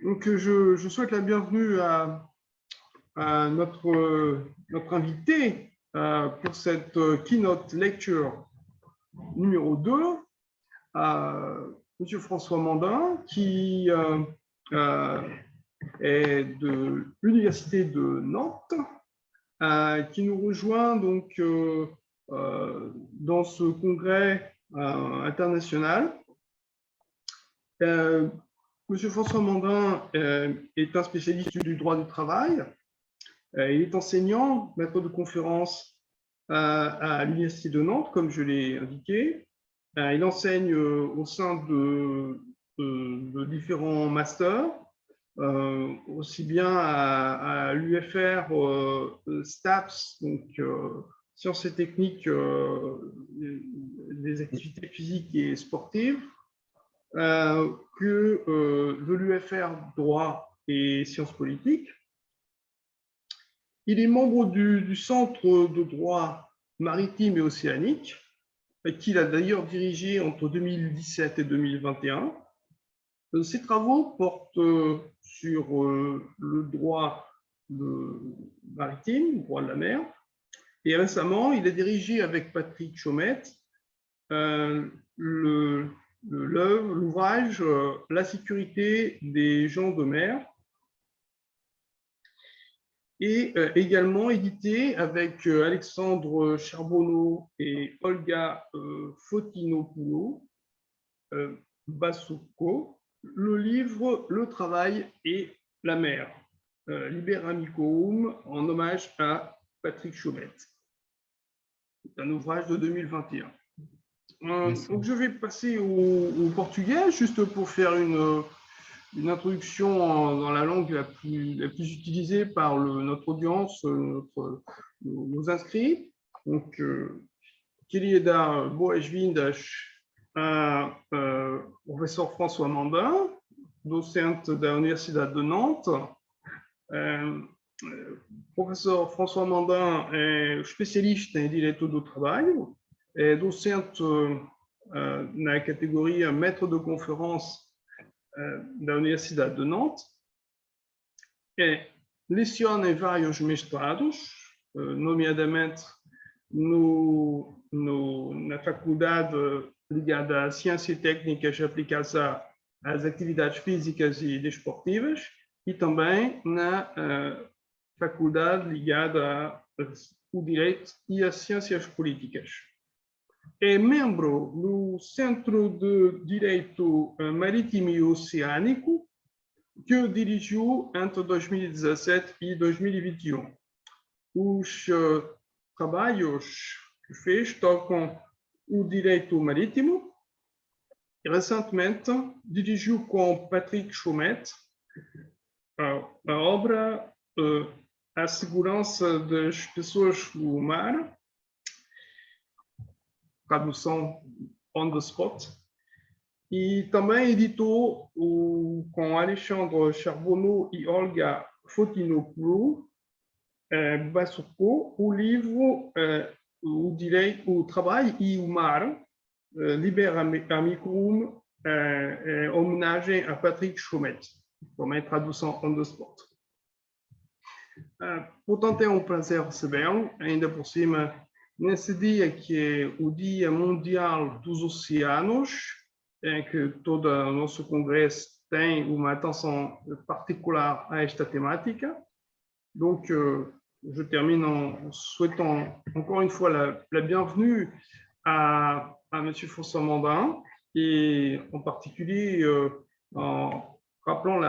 Donc, je souhaite la bienvenue à notre invité pour cette keynote lecture numéro 2, Monsieur François Mandin, qui est de l'Université de Nantes, qui nous rejoint donc dans ce congrès international. Monsieur François Mandin est un spécialiste du droit du travail. Il est enseignant, maître de conférence à l'Université de Nantes, comme je l'ai indiqué. Il enseigne au sein de différents masters, aussi bien à l'UFR STAPS, donc sciences et techniques des activités physiques et sportives, que de l'UFR droit et sciences politiques. Il est membre du Centre de droit maritime et océanique, qu'il a d'ailleurs dirigé entre 2017 et 2021. Ses travaux portent sur le droit maritime, le droit de la mer, et récemment, il a dirigé avec Patrick Chaumette l'ouvrage La sécurité des gens de mer, et également édité avec Alexandre Charbonneau et Olga Fotinopoulou Bassouko, le livre Le travail et la mer, Liber Amicorum, en hommage à Patrick Chaumette. C'est un ouvrage de 2021. Donc je vais passer au portugais, juste pour faire une introduction dans la langue la plus utilisée par notre audience, nos inscrits. Donc, queria dar boas-vindas a professor François Mandin, docente da Universidade de Nantes. Professor François Mandin é especialista em direito do trabalho, é docente na categoria maître de conférence da Universidade de Nantes, leciona em vários mestrados, nomeadamente na faculdade ligada a ciências técnicas aplicadas às atividades físicas e desportivas, e também na faculdade ligada ao direito e às ciências políticas. É membro do Centro de Direito Marítimo e Oceânico, que dirigiu entre 2017 e 2021. Os trabalhos que fez tocam o direito marítimo e, recentemente, dirigiu com Patrick Chaumette a obra A Segurança das Pessoas no Mar, tradução on the spot, e também editou com Alexandre Charbonneau e Olga Fotinopoulou Bassouko o livro O Trabalho e o Mar, Liber Amicorum, homenagem a Patrick Chaumette, também tradução on the spot. Portanto, é um prazer recebê-lo, ainda por cima, nesse dia que é o Dia Mundial dos Oceanos, em que todo o nosso congresso tem uma atenção particular à esta thématique. Donc, je termine en souhaitant encore une fois la bienvenue à M. François Mandin, et en particulier en rappelant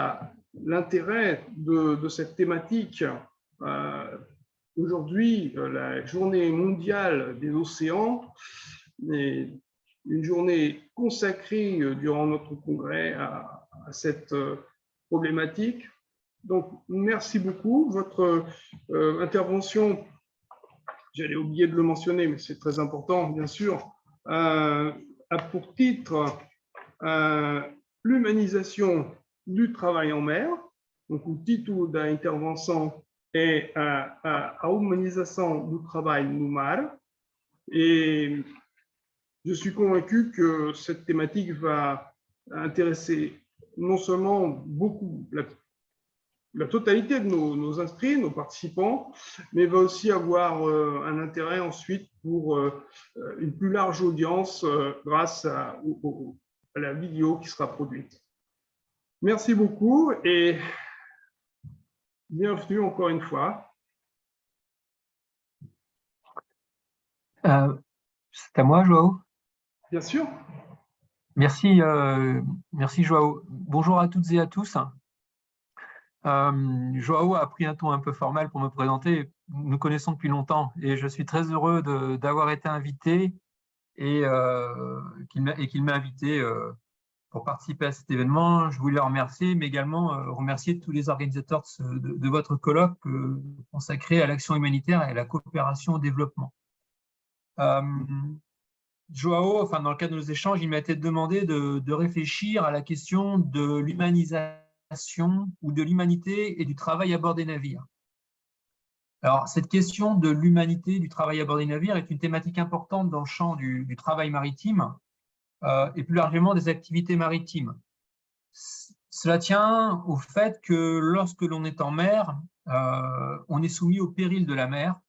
l'intérêt de cette thématique. Aujourd'hui, la journée mondiale des océans est une journée consacrée durant notre congrès à cette problématique. Donc, merci beaucoup. Votre intervention, j'allais oublier de le mentionner, mais c'est très important, bien sûr, a pour titre l'humanisation du travail en mer. Donc, o título da intervenção é a humanização do trabalho no mar. Et je suis convaincu que cette thématique va intéresser non seulement la totalité de nos inscrits, nos participants, mais va aussi avoir un intérêt ensuite pour une plus large audience grâce à la vidéo qui sera produite. Merci beaucoup et bienvenue encore une fois. C'est à moi, Joao. Bien sûr. Merci, merci Joao. Bonjour à toutes et à tous. Joao a pris un ton un peu formel pour me présenter. Nous connaissons depuis longtemps et je suis très heureux d'avoir été invité et qu'il m'a invité pour participer à cet événement. Je voulais le remercier, mais également remercier tous les organisateurs de votre colloque consacré à l'action humanitaire et à la coopération au développement. Joao, enfin, dans le cadre de nos échanges, il m'a été demandé de réfléchir à la question de l'humanisation ou de l'humanité et du travail à bord des navires. Alors, cette question de l'humanité, du travail à bord des navires est une thématique importante dans le champ du travail maritime et plus largement des activités maritimes. Cela tient au fait que lorsque l'on est en mer, on est soumis au péril de la mer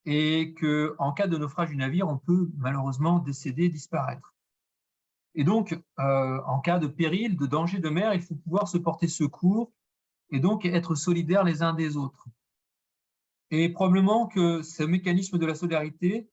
et qu'en cas de naufrage du navire, on peut malheureusement décéder, disparaître. Et donc, en cas de péril, de danger de mer, il faut pouvoir se porter secours et donc être solidaires les uns des autres. Et probablement que ce mécanisme de la solidarité,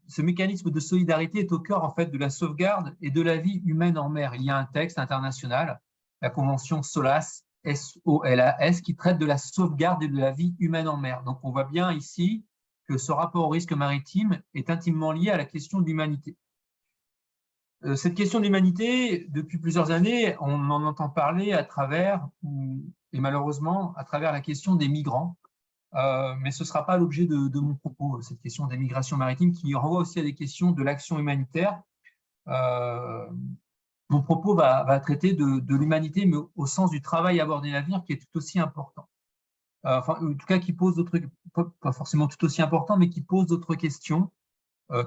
ce mécanisme de solidarité est au cœur en fait de la sauvegarde et de la vie humaine en mer. Il y a un texte international, la convention SOLAS, S-O-L-A-S, qui traite de la sauvegarde et de la vie humaine en mer. Donc on voit bien ici que ce rapport au risque maritime est intimement lié à la question de l'humanité. Cette question de l'humanité, depuis plusieurs années, on en entend parler à travers, et malheureusement, à travers la question des migrants. Mais ce ne sera pas l'objet de mon propos, cette question des migrations maritimes, qui renvoie aussi à des questions de l'action humanitaire. Mon propos va traiter de l'humanité, mais au sens du travail à bord des navires, qui est tout aussi important. Enfin, en tout cas, qui pose d'autres, pas forcément tout aussi important, mais qui pose d'autres questions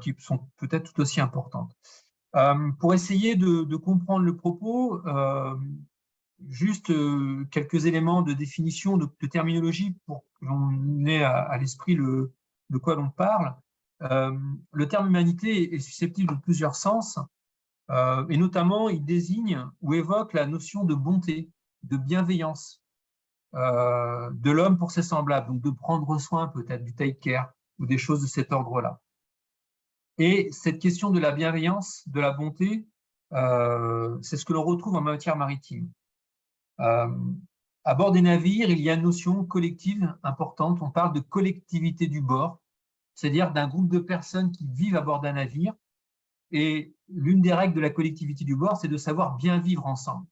qui sont peut-être tout aussi importantes. Pour essayer de comprendre le propos, juste quelques éléments de définition, de terminologie pour que l'on ait à l'esprit de quoi l'on parle. Le terme humanité est susceptible de plusieurs sens, et notamment il désigne ou évoque la notion de bonté, de bienveillance de l'homme pour ses semblables, donc de prendre soin peut-être, du take care ou des choses de cet ordre-là. Et cette question de la bienveillance, de la bonté, c'est ce que l'on retrouve en matière maritime. À bord des navires, il y a une notion collective importante. On parle de collectivité du bord, c'est-à-dire d'un groupe de personnes qui vivent à bord d'un navire. Et l'une des règles de la collectivité du bord, c'est de savoir bien vivre ensemble.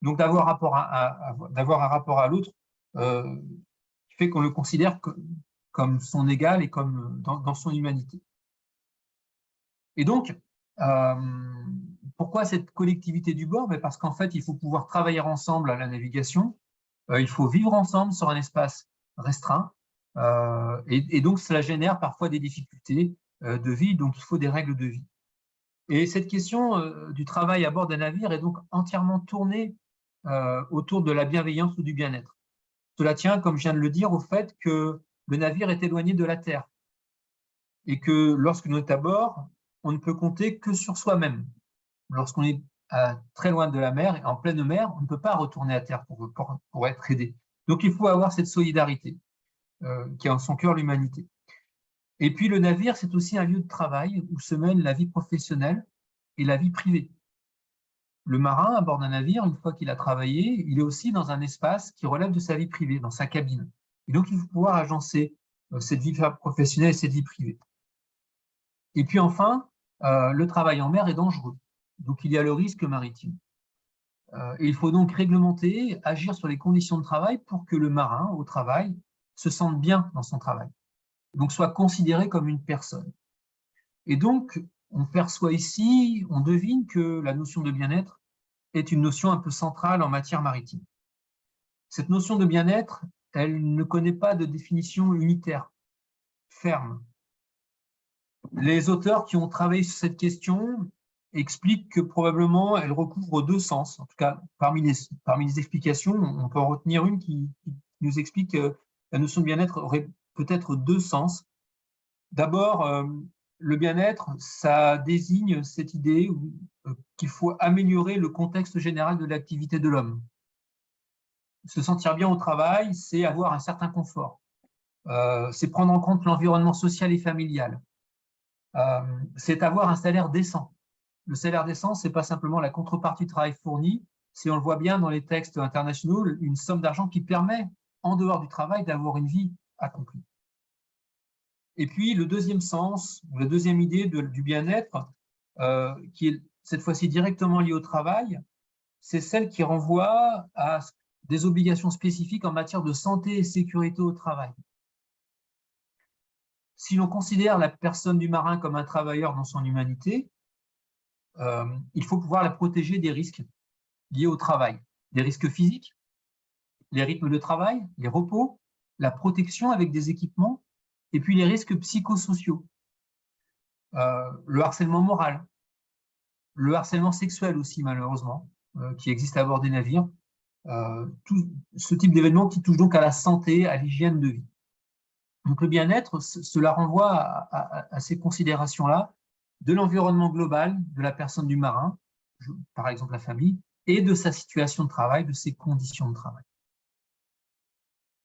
Donc d'avoir un rapport à l'autre qui fait qu'on le considère comme son égal et comme dans son humanité. Et donc, pourquoi cette collectivité du bord? Parce qu'en fait, il faut pouvoir travailler ensemble à la navigation, il faut vivre ensemble sur un espace restreint, et donc cela génère parfois des difficultés de vie, donc il faut des règles de vie. Et cette question du travail à bord d'un navire est donc entièrement tournée autour de la bienveillance ou du bien-être. Cela tient, comme je viens de le dire, au fait que le navire est éloigné de la terre et que lorsque l'on est à bord, on ne peut compter que sur soi-même. Lorsqu'on est très loin de la mer, et en pleine mer, on ne peut pas retourner à terre pour être aidé. Donc il faut avoir cette solidarité qui a en son cœur l'humanité. Et puis le navire, c'est aussi un lieu de travail où se mêlent la vie professionnelle et la vie privée. Le marin, à bord d'un navire, une fois qu'il a travaillé, il est aussi dans un espace qui relève de sa vie privée, dans sa cabine. Et donc, il faut pouvoir agencer cette vie professionnelle et cette vie privée. Et puis enfin, le travail en mer est dangereux. Donc, il y a le risque maritime. Et il faut donc réglementer, agir sur les conditions de travail pour que le marin, au travail, se sente bien dans son travail. Donc, soit considéré comme une personne. Et donc, on perçoit ici, on devine que la notion de bien-être est une notion un peu centrale en matière maritime. Cette notion de bien-être, elle ne connaît pas de définition unitaire, ferme. Les auteurs qui ont travaillé sur cette question explique que probablement elle recouvre deux sens. En tout cas, parmi les explications, on peut en retenir une qui nous explique que la notion de bien-être aurait peut-être deux sens. D'abord, le bien-être, ça désigne cette idée qu'il faut améliorer le contexte général de l'activité de l'homme. Se sentir bien au travail, c'est avoir un certain confort. C'est prendre en compte l'environnement social et familial. C'est avoir un salaire décent. Le salaire décent, ce n'est pas simplement la contrepartie du travail fourni, c'est, on le voit bien dans les textes internationaux, une somme d'argent qui permet, en dehors du travail, d'avoir une vie accomplie. Et puis, le deuxième sens, la deuxième idée du bien-être, qui est cette fois-ci directement liée au travail, c'est celle qui renvoie à des obligations spécifiques en matière de santé et sécurité au travail. Si l'on considère la personne du marin comme un travailleur dans son humanité, il faut pouvoir la protéger des risques liés au travail, des risques physiques, les rythmes de travail, les repos, la protection avec des équipements, et puis les risques psychosociaux, le harcèlement moral, le harcèlement sexuel aussi malheureusement, qui existe à bord des navires, tout ce type d'événements qui touche donc à la santé, à l'hygiène de vie. Donc le bien-être, cela renvoie à ces considérations-là de l'environnement global de la personne du marin, par exemple la famille, et de sa situation de travail, de ses conditions de travail.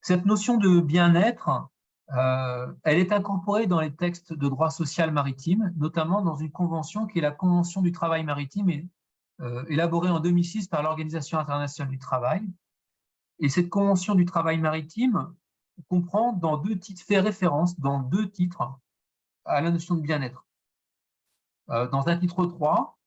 Cette notion de bien-être, elle est incorporée dans les textes de droit social maritime, notamment dans une convention qui est la Convention du travail maritime, élaborée en 2006 par l'Organisation internationale du travail. Et cette Convention du travail maritime comprend dans deux titres, fait référence dans deux titres à la notion de bien-être. Dans un titre 3,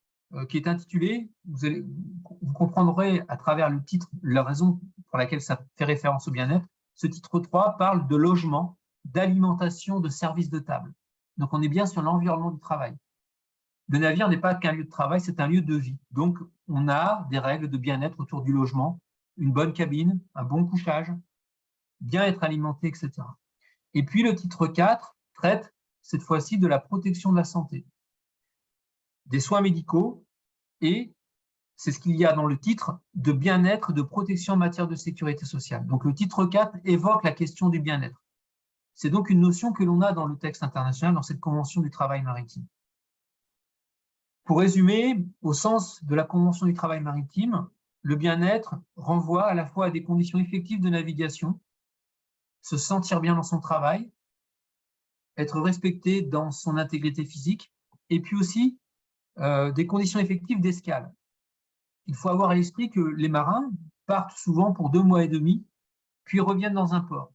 qui est intitulé, vous comprendrez à travers le titre la raison pour laquelle ça fait référence au bien-être. Ce titre 3 parle de logement, d'alimentation, de services de table. Donc on est bien sur l'environnement du travail. Le navire n'est pas qu'un lieu de travail, c'est un lieu de vie. Donc on a des règles de bien-être autour du logement, une bonne cabine, un bon couchage, bien être alimenté, etc. Et puis le titre 4 traite cette fois-ci de la protection de la santé, des soins médicaux, et c'est ce qu'il y a dans le titre de bien-être, de protection en matière de sécurité sociale. Donc le titre 4 évoque la question du bien-être. C'est donc une notion que l'on a dans le texte international, dans cette Convention du travail maritime. Pour résumer, au sens de la Convention du travail maritime, le bien-être renvoie à la fois à des conditions effectives de navigation, se sentir bien dans son travail, être respecté dans son intégrité physique, et puis aussi des conditions effectives d'escale. Il faut avoir à l'esprit que les marins partent souvent pour 2 mois et demi, puis reviennent dans un port.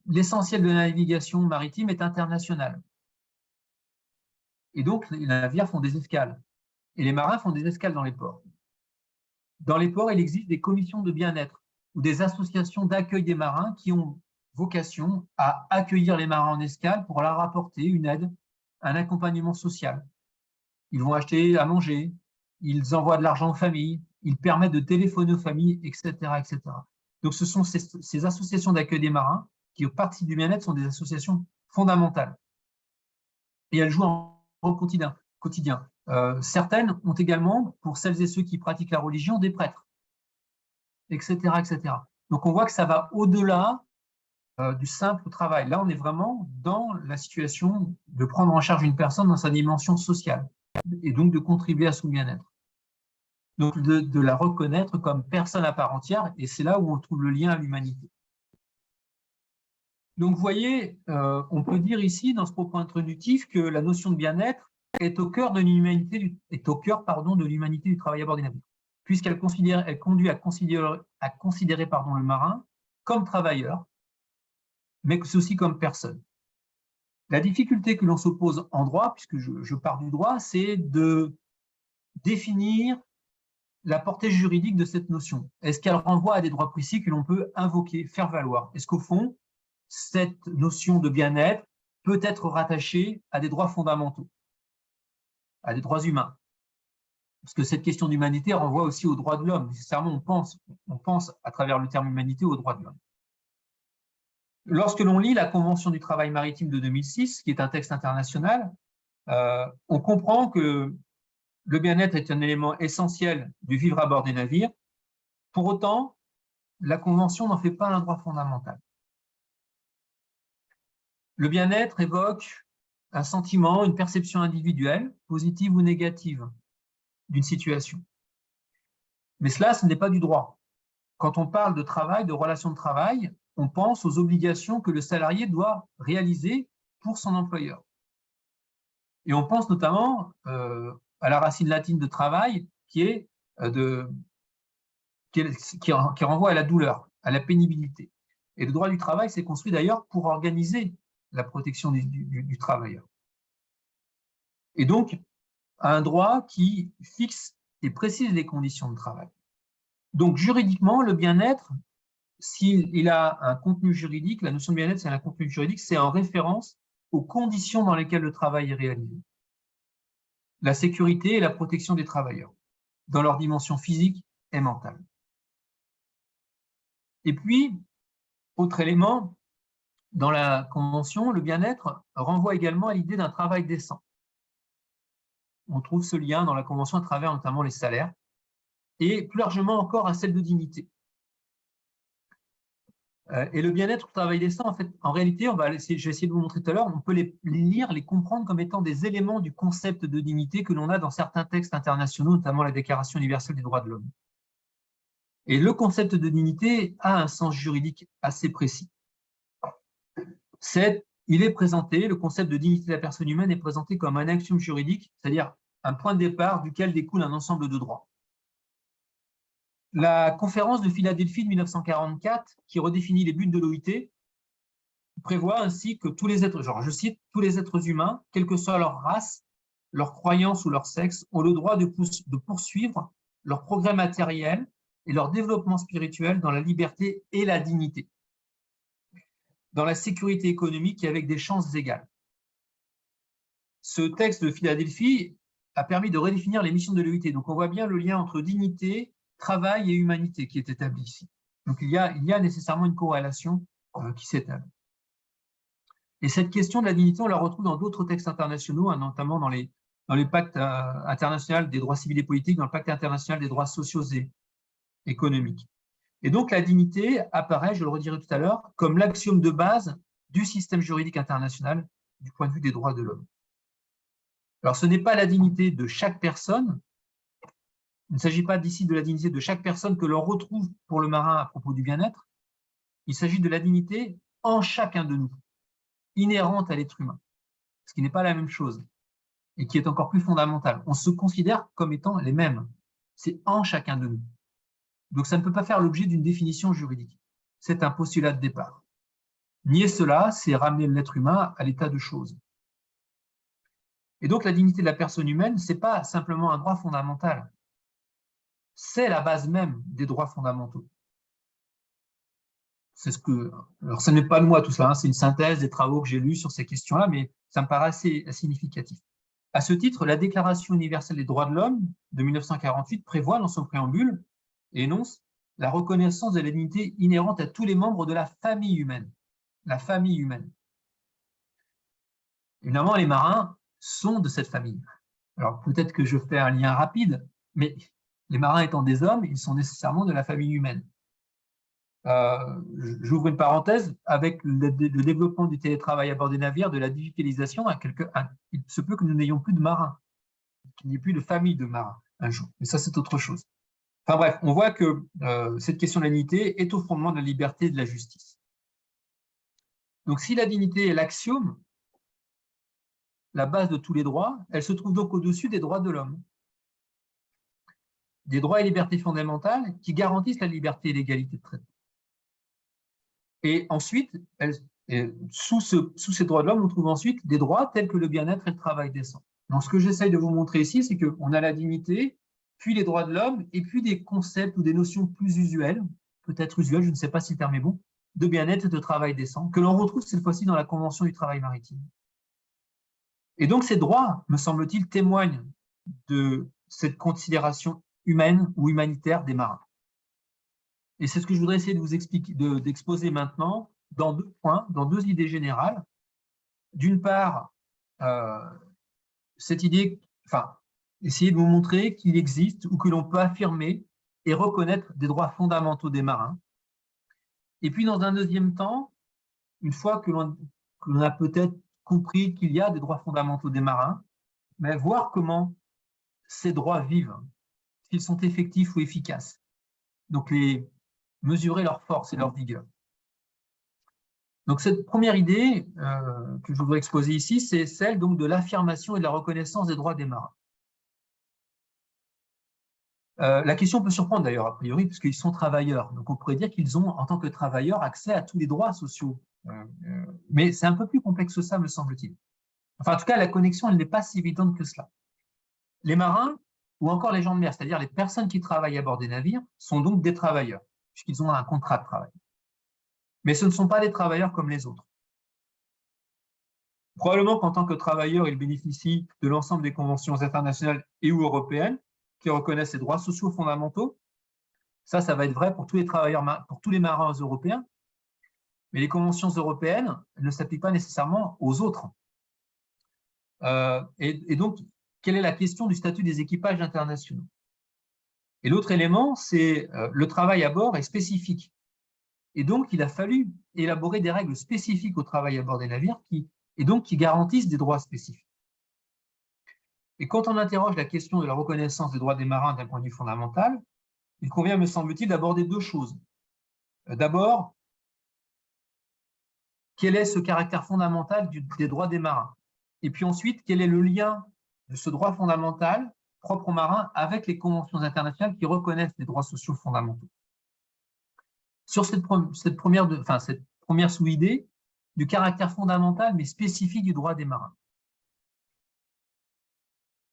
L'essentiel de la navigation maritime est international. Et donc, les navires font des escales. Et les marins font des escales dans les ports. Dans les ports, il existe des commissions de bien-être ou des associations d'accueil des marins qui ont vocation à accueillir les marins en escale pour leur apporter une aide, un accompagnement social. Ils vont acheter à manger, ils envoient de l'argent aux familles, ils permettent de téléphoner aux familles, etc. etc. Donc, ce sont ces associations d'accueil des marins qui, au parti du bien-être, sont des associations fondamentales. Et elles jouent un rôle quotidien. Certaines ont également, pour celles et ceux qui pratiquent la religion, des prêtres, etc. etc. Donc, on voit que ça va au-delà du simple travail. Là, on est vraiment dans la situation de prendre en charge une personne dans sa dimension sociale et donc de contribuer à son bien-être. Donc, de la reconnaître comme personne à part entière, et c'est là où on trouve le lien à l'humanité. Donc, vous voyez, on peut dire ici, dans ce propos introductif, que la notion de bien-être est au cœur de l'humanité, de l'humanité du travail à bord des navires, puisqu'elle conduit à considérer le marin comme travailleur, mais aussi comme personne. La difficulté que l'on s'oppose en droit, puisque je pars du droit, c'est de définir la portée juridique de cette notion. Est-ce qu'elle renvoie à des droits précis que l'on peut invoquer, faire valoir? Est-ce qu'au fond, cette notion de bien-être peut être rattachée à des droits fondamentaux, à des droits humains? Parce que cette question d'humanité renvoie aussi aux droits de l'homme. Nécessairement, on pense à travers le terme humanité aux droits de l'homme. Lorsque l'on lit la Convention du travail maritime de 2006, qui est un texte international, On comprend que le bien-être est un élément essentiel du vivre à bord des navires. Pour autant, la Convention n'en fait pas un droit fondamental. Le bien-être évoque un sentiment, une perception individuelle, positive ou négative, d'une situation. Mais cela, ce n'est pas du droit. Quand on parle de travail, de relations de travail, on pense aux obligations que le salarié doit réaliser pour son employeur. Et on pense notamment à la racine latine de travail qui renvoie à la douleur, à la pénibilité. Et le droit du travail s'est construit d'ailleurs pour organiser la protection du travailleur. Et donc, un droit qui fixe et précise les conditions de travail. Donc, juridiquement, le bien-être, s'il a un contenu juridique, la notion de bien-être, c'est un contenu juridique, c'est en référence aux conditions dans lesquelles le travail est réalisé. La sécurité et la protection des travailleurs, dans leur dimension physique et mentale. Et puis, autre élément, dans la Convention, le bien-être renvoie également à l'idée d'un travail décent. On trouve ce lien dans la Convention à travers notamment les salaires, et plus largement encore à celle de dignité. Et le bien-être au travail décent, en fait, en réalité, je vais essayer de vous montrer tout à l'heure, on peut les lire, les comprendre comme étant des éléments du concept de dignité que l'on a dans certains textes internationaux, notamment la Déclaration universelle des droits de l'homme. Et le concept de dignité a un sens juridique assez précis. Il est présenté, le concept de dignité de la personne humaine est présenté comme un axiome juridique, c'est-à-dire un point de départ duquel découle un ensemble de droits. La conférence de Philadelphie de 1944, qui redéfinit les buts de l'OIT, prévoit ainsi que tous les êtres, je cite, tous les êtres humains, quelle que soit leur race, leur croyance ou leur sexe, ont le droit de poursuivre leur progrès matériel et leur développement spirituel dans la liberté et la dignité, dans la sécurité économique et avec des chances égales. Ce texte de Philadelphie a permis de redéfinir les missions de l'OIT. Donc on voit bien le lien entre dignité, travail et humanité qui est établi ici. Donc il y a nécessairement une corrélation qui s'établit. Et cette question de la dignité, on la retrouve dans d'autres textes internationaux, notamment dans les pactes internationaux des droits civils et politiques, dans le pacte international des droits sociaux et économiques. Et donc la dignité apparaît, je le redirai tout à l'heure, comme l'axiome de base du système juridique international du point de vue des droits de l'homme. Alors ce n'est pas la dignité de chaque personne, il ne s'agit pas d'ici de la dignité de chaque personne que l'on retrouve pour le marin à propos du bien-être, il s'agit de la dignité en chacun de nous, inhérente à l'être humain, ce qui n'est pas la même chose et qui est encore plus fondamental. On se considère comme étant les mêmes, c'est en chacun de nous. Donc ça ne peut pas faire l'objet d'une définition juridique, c'est un postulat de départ. Nier cela, c'est ramener l'être humain à l'état de choses. Et donc la dignité de la personne humaine, ce n'est pas simplement un droit fondamental, c'est la base même des droits fondamentaux. Alors ce n'est pas de moi tout ça, c'est une synthèse des travaux que j'ai lus sur ces questions-là, mais ça me paraît assez significatif. À ce titre, la Déclaration universelle des droits de l'homme de 1948 prévoit dans son préambule et énonce la reconnaissance de la dignité inhérente à tous les membres de la famille humaine. La famille humaine. Évidemment, les marins sont de cette famille. Alors peut-être que je fais un lien rapide, mais les marins étant des hommes, ils sont nécessairement de la famille humaine. J'ouvre une parenthèse, avec le développement du télétravail à bord des navires, de la digitalisation, il se peut que nous n'ayons plus de marins, qu'il n'y ait plus de famille de marins un jour, mais ça c'est autre chose. Enfin bref, on voit que cette question de la dignité est au fondement de la liberté et de la justice. Donc si la dignité est l'axiome, la base de tous les droits, elle se trouve donc au-dessus des droits de l'homme. Des droits et libertés fondamentales qui garantissent la liberté et l'égalité de traitement. Et ensuite, sous ces droits de l'homme, on trouve ensuite des droits tels que le bien-être et le travail décent. Donc, ce que j'essaye de vous montrer ici, c'est qu'on a la dignité, puis les droits de l'homme, et puis des concepts ou des notions plus usuelles, peut-être usuelles, je ne sais pas si le terme est bon, de bien-être et de travail décent, que l'on retrouve cette fois-ci dans la Convention du travail maritime. Et donc, ces droits, me semble-t-il, témoignent de cette considération humaine ou humanitaire des marins. Et c'est ce que je voudrais essayer de vous expliquer, d'exposer maintenant dans deux points, dans deux idées générales. D'une part, cette idée, enfin, essayer de vous montrer qu'il existe ou que l'on peut affirmer et reconnaître des droits fondamentaux des marins. Et puis, dans un deuxième temps, une fois que l'on a peut-être compris qu'il y a des droits fondamentaux des marins, mais voir comment ces droits vivent, s'ils sont effectifs ou efficaces. Donc, mesurer leur force et leur vigueur. Donc, cette première idée que je voudrais exposer ici, c'est celle donc, de l'affirmation et de la reconnaissance des droits des marins. La question peut surprendre d'ailleurs, a priori, puisqu'ils sont travailleurs. Donc, on pourrait dire qu'ils ont, en tant que travailleurs, accès à tous les droits sociaux. Mais c'est un peu plus complexe que ça, me semble-t-il. Enfin, en tout cas, la connexion, elle n'est pas si évidente que cela. Les marins, ou encore les gens de mer, c'est-à-dire les personnes qui travaillent à bord des navires, sont donc des travailleurs, puisqu'ils ont un contrat de travail. Mais ce ne sont pas des travailleurs comme les autres. Probablement qu'en tant que travailleurs, ils bénéficient de l'ensemble des conventions internationales et ou européennes qui reconnaissent les droits sociaux fondamentaux. Ça va être vrai pour tous les travailleurs, pour tous les marins européens. Mais les conventions européennes ne s'appliquent pas nécessairement aux autres. Et donc, quelle est la question du statut des équipages internationaux? Et l'autre élément, c'est le travail à bord est spécifique. Et donc, il a fallu élaborer des règles spécifiques au travail à bord des navires qui garantissent des droits spécifiques. Et quand on interroge la question de la reconnaissance des droits des marins d'un point de vue fondamental, il convient, me semble-t-il, d'aborder deux choses. D'abord, quel est ce caractère fondamental des droits des marins? Et puis ensuite, quel est le lien de ce droit fondamental propre aux marins avec les conventions internationales qui reconnaissent les droits sociaux fondamentaux? Sur cette première sous-idée du caractère fondamental mais spécifique du droit des marins.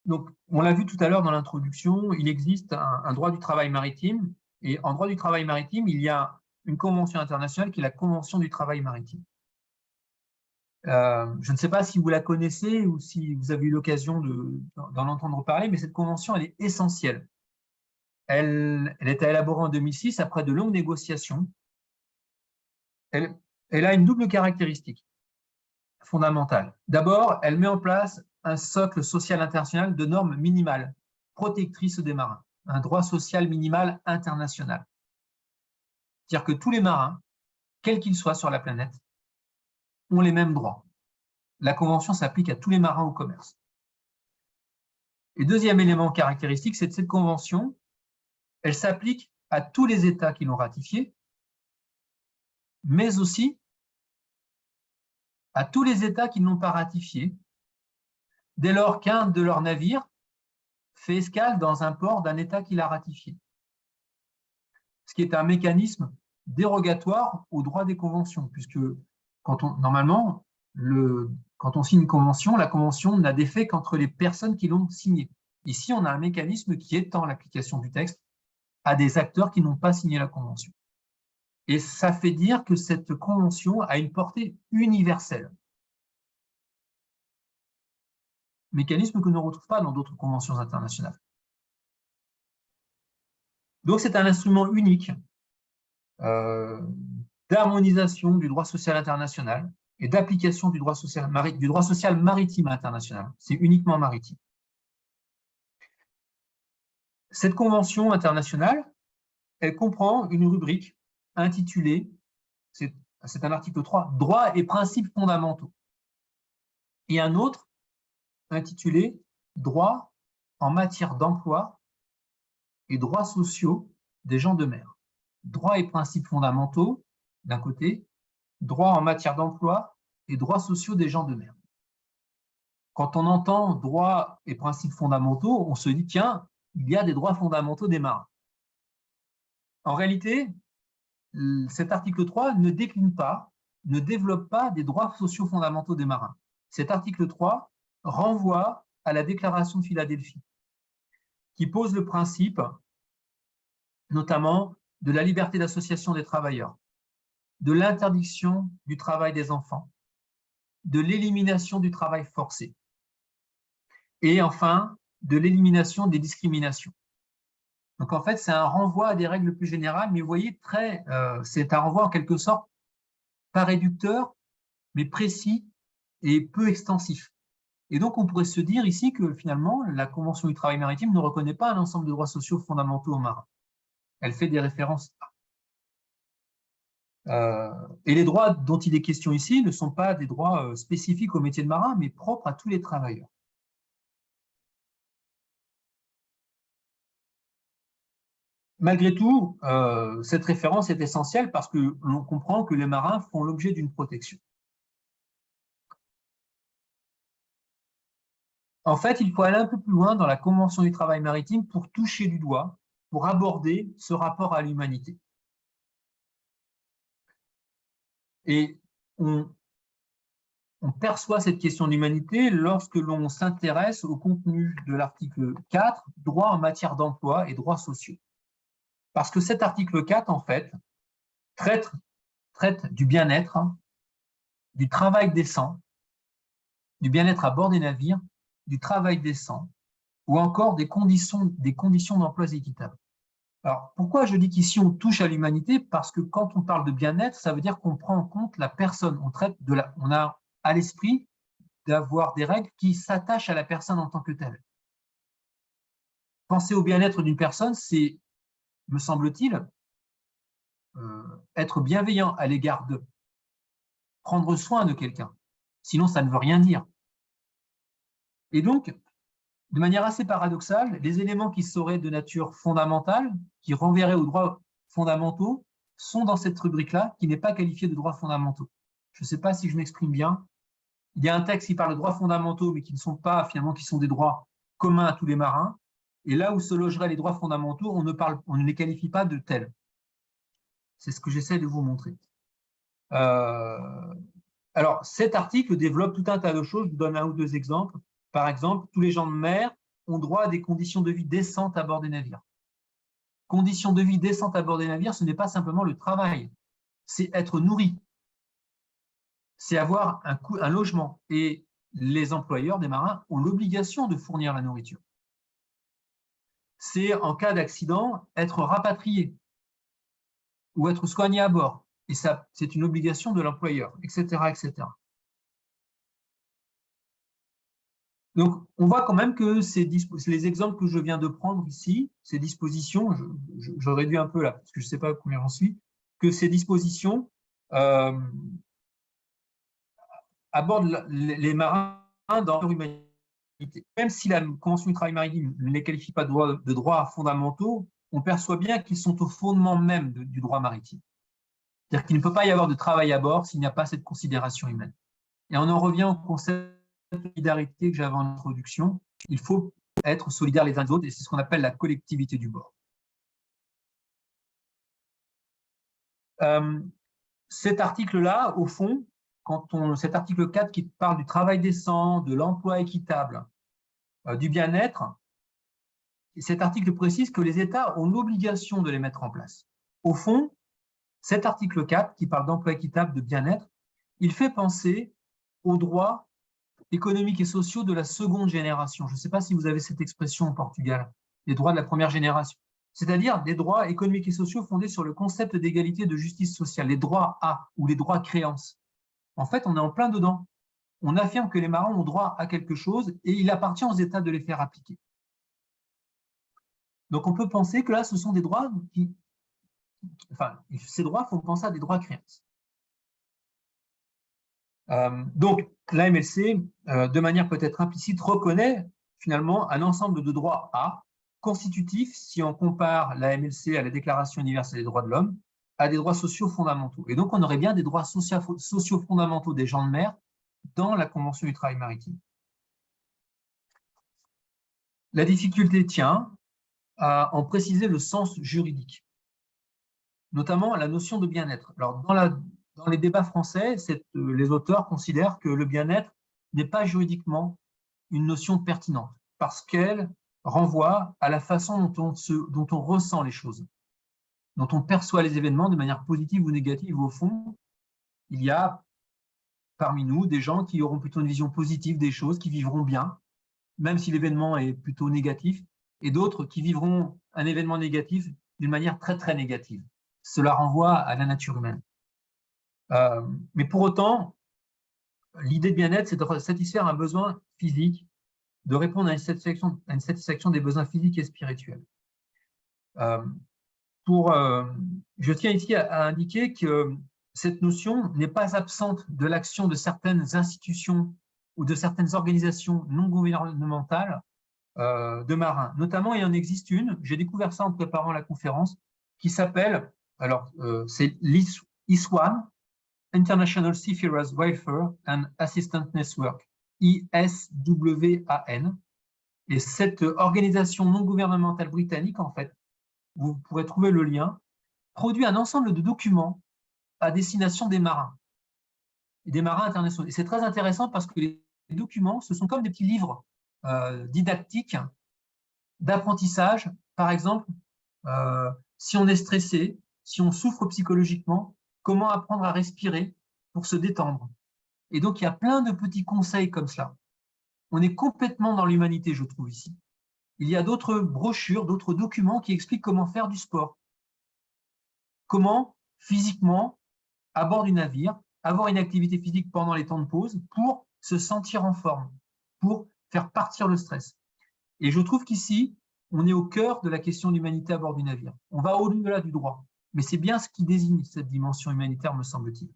Donc, on l'a vu tout à l'heure dans l'introduction, il existe un droit du travail maritime, et en droit du travail maritime, il y a une convention internationale qui est la Convention du travail maritime. Je ne sais pas si vous la connaissez ou si vous avez eu l'occasion d'en entendre parler, mais cette convention, elle est essentielle. Elle a été élaborée en 2006 après de longues négociations. Elle a une double caractéristique fondamentale. D'abord, elle met en place un socle social international de normes minimales, protectrices des marins, un droit social minimal international. C'est-à-dire que tous les marins, quels qu'ils soient sur la planète, ont les mêmes droits. La Convention s'applique à tous les marins au commerce. Et deuxième élément caractéristique, c'est que cette Convention, elle s'applique à tous les États qui l'ont ratifiée, mais aussi à tous les États qui ne l'ont pas ratifiée, dès lors qu'un de leurs navires fait escale dans un port d'un État qui l'a ratifié. Ce qui est un mécanisme dérogatoire au droit des conventions, puisque normalement, quand on signe une convention, la convention n'a d'effet qu'entre les personnes qui l'ont signée. Ici, on a un mécanisme qui étend l'application du texte à des acteurs qui n'ont pas signé la convention. Et ça fait dire que cette convention a une portée universelle. Mécanisme que l'on ne retrouve pas dans d'autres conventions internationales. Donc, c'est un instrument unique d'harmonisation du droit social international et d'application du droit social maritime international. C'est uniquement maritime. Cette convention internationale, elle comprend une rubrique intitulée, c'est un article 3, droits et principes fondamentaux, et un autre intitulé droits en matière d'emploi et droits sociaux des gens de mer. Droits et principes fondamentaux, d'un côté, droits en matière d'emploi et droits sociaux des gens de mer. Quand on entend droits et principes fondamentaux, on se dit, tiens, il y a des droits fondamentaux des marins. En réalité, cet article 3 ne décline pas, ne développe pas des droits sociaux fondamentaux des marins. Cet article 3 renvoie à la Déclaration de Philadelphie, qui pose le principe, notamment, de la liberté d'association des travailleurs, de l'interdiction du travail des enfants, de l'élimination du travail forcé, et enfin, de l'élimination des discriminations. Donc, en fait, c'est un renvoi à des règles plus générales, mais vous voyez, c'est un renvoi en quelque sorte pas réducteur, mais précis et peu extensif. Et donc, on pourrait se dire ici que finalement, la Convention du travail maritime ne reconnaît pas un ensemble de droits sociaux fondamentaux aux marins. Elle fait des références et les droits dont il est question ici ne sont pas des droits spécifiques au métier de marin, mais propres à tous les travailleurs. Malgré tout, cette référence est essentielle parce que l'on comprend que les marins font l'objet d'une protection. En fait, il faut aller un peu plus loin dans la Convention du travail maritime pour toucher du doigt, pour aborder ce rapport à l'humanité. Et on perçoit cette question d'humanité lorsque l'on s'intéresse au contenu de l'article 4, droit en matière d'emploi et droits sociaux. Parce que cet article 4, en fait, traite du bien-être, du travail décent, du bien-être à bord des navires, du travail décent, ou encore des conditions d'emploi équitables. Alors, pourquoi je dis qu'ici on touche à l'humanité? Parce que quand on parle de bien-être, ça veut dire qu'on prend en compte la personne. On a à l'esprit d'avoir des règles qui s'attachent à la personne en tant que telle. Penser au bien-être d'une personne, c'est, me semble-t-il, être bienveillant à l'égard d'eux, prendre soin de quelqu'un. Sinon, ça ne veut rien dire. Et donc, de manière assez paradoxale, les éléments qui seraient de nature fondamentale, qui renverraient aux droits fondamentaux, sont dans cette rubrique-là, qui n'est pas qualifiée de droits fondamentaux. Je ne sais pas si je m'exprime bien. Il y a un texte qui parle de droits fondamentaux, mais qui ne sont pas, finalement, qui sont des droits communs à tous les marins. Et là où se logeraient les droits fondamentaux, on ne les qualifie pas de tels. C'est ce que j'essaie de vous montrer. Alors, cet article développe tout un tas de choses. Je vous donne un ou deux exemples. Par exemple, tous les gens de mer ont droit à des conditions de vie décentes à bord des navires. Conditions de vie décentes à bord des navires, ce n'est pas simplement le travail, c'est être nourri, c'est avoir un logement. Et les employeurs des marins ont l'obligation de fournir la nourriture. C'est, en cas d'accident, être rapatrié ou être soigné à bord. Et ça, c'est une obligation de l'employeur, etc., etc. Donc, on voit quand même que les exemples que je viens de prendre ici, ces dispositions, je réduis un peu là, parce que je ne sais pas combien j'en suis, que ces dispositions abordent les marins dans leur humanité. Même si la Convention du travail maritime ne les qualifie pas de droits fondamentaux, on perçoit bien qu'ils sont au fondement même du droit maritime. C'est-à-dire qu'il ne peut pas y avoir de travail à bord s'il n'y a pas cette considération humaine. Et on en revient au concept de solidarité que j'avais en introduction. Il faut être solidaires les uns des autres, et c'est ce qu'on appelle la collectivité du bord. Cet article-là, au fond, cet article 4 qui parle du travail décent, de l'emploi équitable, du bien-être, cet article précise que les États ont l'obligation de les mettre en place. Au fond, cet article 4 qui parle d'emploi équitable, de bien-être, il fait penser aux droits économiques et sociaux de la seconde génération. Je ne sais pas si vous avez cette expression au Portugal, les droits de la première génération. C'est-à-dire des droits économiques et sociaux fondés sur le concept d'égalité et de justice sociale, les droits A ou les droits créances. En fait, on est en plein dedans. On affirme que les marins ont droit à quelque chose et il appartient aux États de les faire appliquer. Donc, on peut penser que là, ce sont des droits ces droits font penser à des droits créances. Donc, la MLC, de manière peut-être implicite, reconnaît finalement un ensemble de droits A constitutifs, si on compare la MLC à la Déclaration universelle des droits de l'homme, à des droits sociaux fondamentaux. Et donc, on aurait bien des droits sociaux fondamentaux des gens de mer dans la Convention du travail maritime. La difficulté tient à en préciser le sens juridique, notamment la notion de bien-être. Alors, dans les débats français, les auteurs considèrent que le bien-être n'est pas juridiquement une notion pertinente, parce qu'elle renvoie à la façon dont on ressent les choses, dont on perçoit les événements de manière positive ou négative. Au fond, il y a parmi nous des gens qui auront plutôt une vision positive des choses, qui vivront bien, même si l'événement est plutôt négatif, et d'autres qui vivront un événement négatif d'une manière très, très négative. Cela renvoie à la nature humaine. Mais pour autant, l'idée de bien-être, c'est de satisfaire un besoin physique, de répondre à une satisfaction des besoins physiques et spirituels. Je tiens ici à indiquer que cette notion n'est pas absente de l'action de certaines institutions ou de certaines organisations non gouvernementales de marins. Notamment, il en existe une, j'ai découvert ça en préparant la conférence, qui s'appelle, c'est l'ISWAN, International Seafarers Welfare and Assistance Network, ISWAN. Et cette organisation non gouvernementale britannique, en fait, vous pourrez trouver le lien, produit un ensemble de documents à destination des marins et des marins internationaux. Et c'est très intéressant parce que les documents, ce sont comme des petits livres didactiques d'apprentissage. Par exemple, si on est stressé, si on souffre psychologiquement, comment apprendre à respirer pour se détendre. Et donc, il y a plein de petits conseils comme cela. On est complètement dans l'humanité, je trouve, ici. Il y a d'autres brochures, d'autres documents qui expliquent comment faire du sport. Comment, physiquement, à bord du navire, avoir une activité physique pendant les temps de pause pour se sentir en forme, pour faire partir le stress. Et je trouve qu'ici, on est au cœur de la question d'humanité à bord du navire. On va au-delà du droit, mais c'est bien ce qui désigne cette dimension humanitaire, me semble-t-il.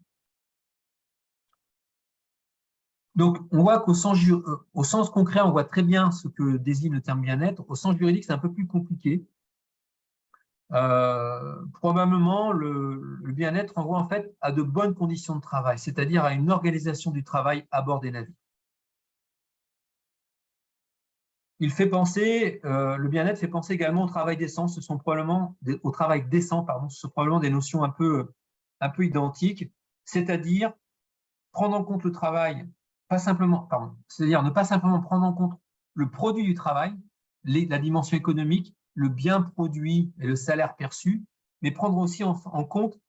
Donc, on voit qu'au sens concret, on voit très bien ce que désigne le terme bien-être. Au sens juridique, c'est un peu plus compliqué. Probablement, le bien-être renvoie en fait à de bonnes conditions de travail, c'est-à-dire à une organisation du travail à bord des navires. Il fait penser, le bien-être fait penser également au travail décent. Ce sont probablement au travail décent, pardon, ce sont probablement des notions un peu identiques, c'est-à-dire prendre en compte le travail, c'est-à-dire ne pas simplement prendre en compte le produit du travail, la dimension économique, le bien produit et le salaire perçu, mais prendre aussi en compte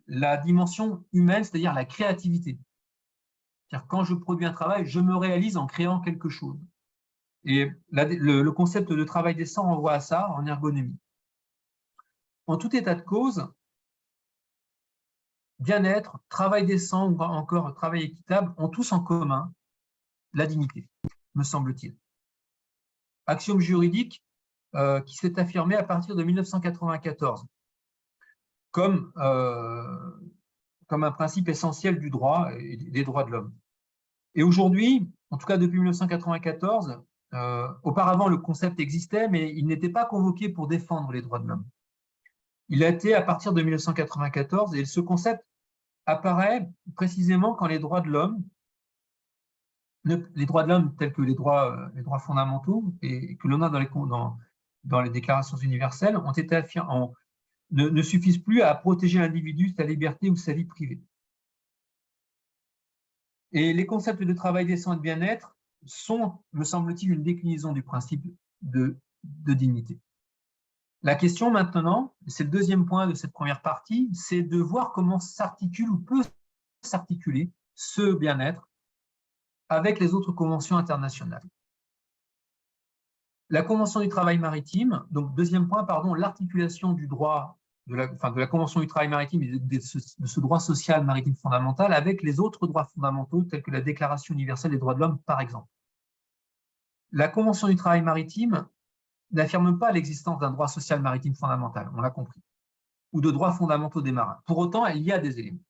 la dimension humaine, c'est-à-dire la créativité. C'est-à-dire quand je produis un travail, je me réalise en créant quelque chose. Et le concept de travail décent renvoie à ça en ergonomie. En tout état de cause, bien-être, travail décent ou encore travail équitable ont tous en commun la dignité, me semble-t-il. Axiome juridique qui s'est affirmé à partir de 1994 comme un principe essentiel du droit et des droits de l'homme. Et aujourd'hui, en tout cas depuis 1994, auparavant le concept existait, mais il n'était pas convoqué pour défendre les droits de l'homme. Il a été à partir de 1994 et ce concept apparaît précisément quand les droits de l'homme tels que les droits fondamentaux et que l'on a dans les déclarations universelles ont été ne suffisent plus à protéger l'individu, sa liberté ou sa vie privée. Et les concepts de travail décent et de bien-être sont, me semble-t-il, une déclinaison du principe de dignité. La question maintenant, c'est le deuxième point de cette première partie, c'est de voir comment s'articule ou peut s'articuler ce bien-être avec les autres conventions internationales. La Convention du travail maritime, donc deuxième point, pardon, l'articulation du droit de la Convention du travail maritime et de ce droit social maritime fondamental avec les autres droits fondamentaux tels que la Déclaration universelle des droits de l'homme, par exemple. La Convention du travail maritime n'affirme pas l'existence d'un droit social maritime fondamental, on l'a compris, ou de droits fondamentaux des marins. Pour autant, il y a des éléments.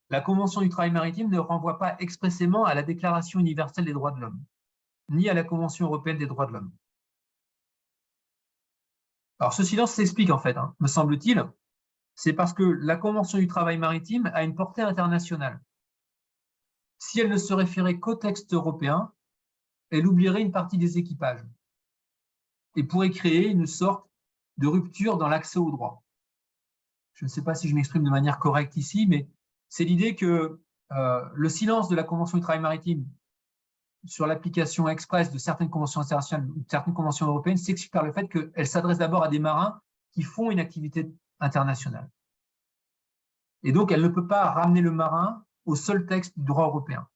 La Convention du travail maritime ne renvoie pas expressément à la Déclaration universelle des droits de l'homme, ni à la Convention européenne des droits de l'homme. Alors, ce silence s'explique en fait, me semble-t-il, c'est parce que la Convention du travail maritime a une portée internationale. Si elle ne se référait qu'au texte européen, elle oublierait une partie des équipages et pourrait créer une sorte de rupture dans l'accès au droit. Je ne sais pas si je m'exprime de manière correcte ici, mais c'est l'idée que le silence de la Convention du travail maritime sur l'application express de certaines conventions internationales ou de certaines conventions européennes s'explique par le fait qu'elle s'adresse d'abord à des marins qui font une activité internationale. Et donc, elle ne peut pas ramener le marin au seul texte du droit européen,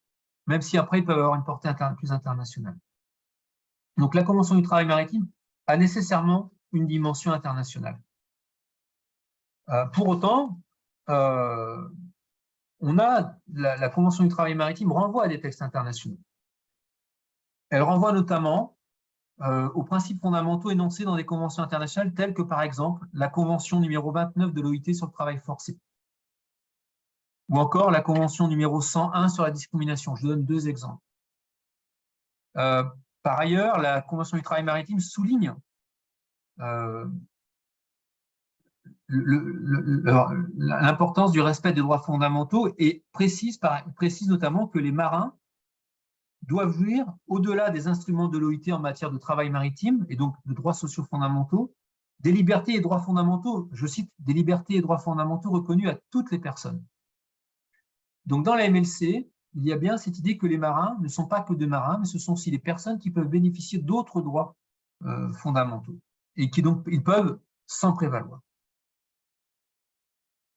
même si après, il peut avoir une portée plus internationale. Donc, la Convention du travail maritime a nécessairement une dimension internationale. Pour autant, la Convention du travail maritime renvoie à des textes internationaux. Elle renvoie notamment aux principes fondamentaux énoncés dans des conventions internationales telles que, par exemple, la Convention numéro 29 de l'OIT sur le travail forcé, ou encore la Convention numéro 101 sur la discrimination. Je donne 2 exemples. Par ailleurs, la Convention du travail maritime souligne l'importance du respect des droits fondamentaux et précise notamment que les marins doivent jouir, au-delà des instruments de l'OIT en matière de travail maritime et donc de droits sociaux fondamentaux, des libertés et droits fondamentaux, je cite, des libertés et droits fondamentaux reconnus à toutes les personnes. Donc dans la MLC, il y a bien cette idée que les marins ne sont pas que des marins, mais ce sont aussi des personnes qui peuvent bénéficier d'autres droits fondamentaux et qui donc ils peuvent s'en prévaloir.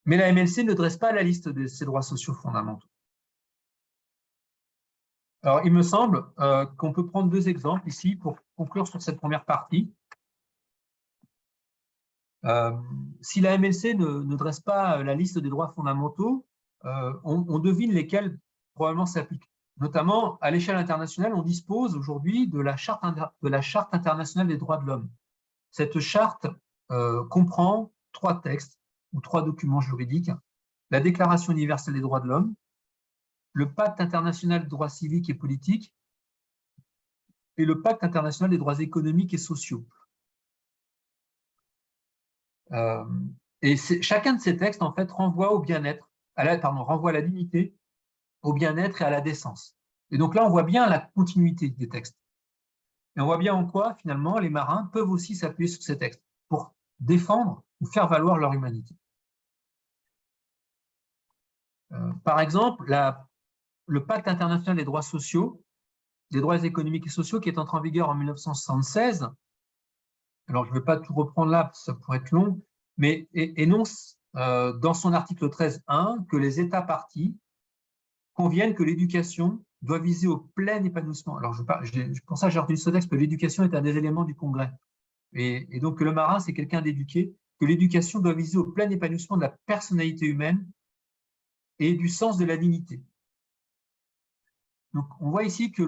Mais la MLC ne dresse pas la liste de ces droits sociaux fondamentaux. Alors, il me semble qu'on peut prendre 2 exemples ici pour conclure sur cette première partie. Si la MLC ne dresse pas la liste des droits fondamentaux, on devine lesquels probablement s'appliquent. Notamment, à l'échelle internationale, on dispose aujourd'hui de la Charte internationale des droits de l'homme. Cette charte comprend 3 textes ou 3 documents juridiques, la Déclaration universelle des droits de l'homme, le Pacte international des droits civiques et politiques et le Pacte international des droits économiques et sociaux. Et chacun de ces textes, en fait, renvoie au bien-être, renvoie à la dignité, au bien-être et à la décence. Et donc là, on voit bien la continuité des textes. Et on voit bien en quoi, finalement, les marins peuvent aussi s'appuyer sur ces textes pour défendre ou faire valoir leur humanité. Par exemple, le Pacte international des droits sociaux, des droits économiques et sociaux, qui est entré en vigueur en 1976. Alors, je ne vais pas tout reprendre là, parce que ça pourrait être long, mais énonce dans son article 13.1 que les États parties conviennent que l'éducation doit viser au plein épanouissement. Alors, pour ça, j'ai retenu ce texte, que l'éducation est un des éléments du Congrès. Et donc, que le marin, c'est quelqu'un d'éduqué, que l'éducation doit viser au plein épanouissement de la personnalité humaine et du sens de la dignité. Donc, on voit ici que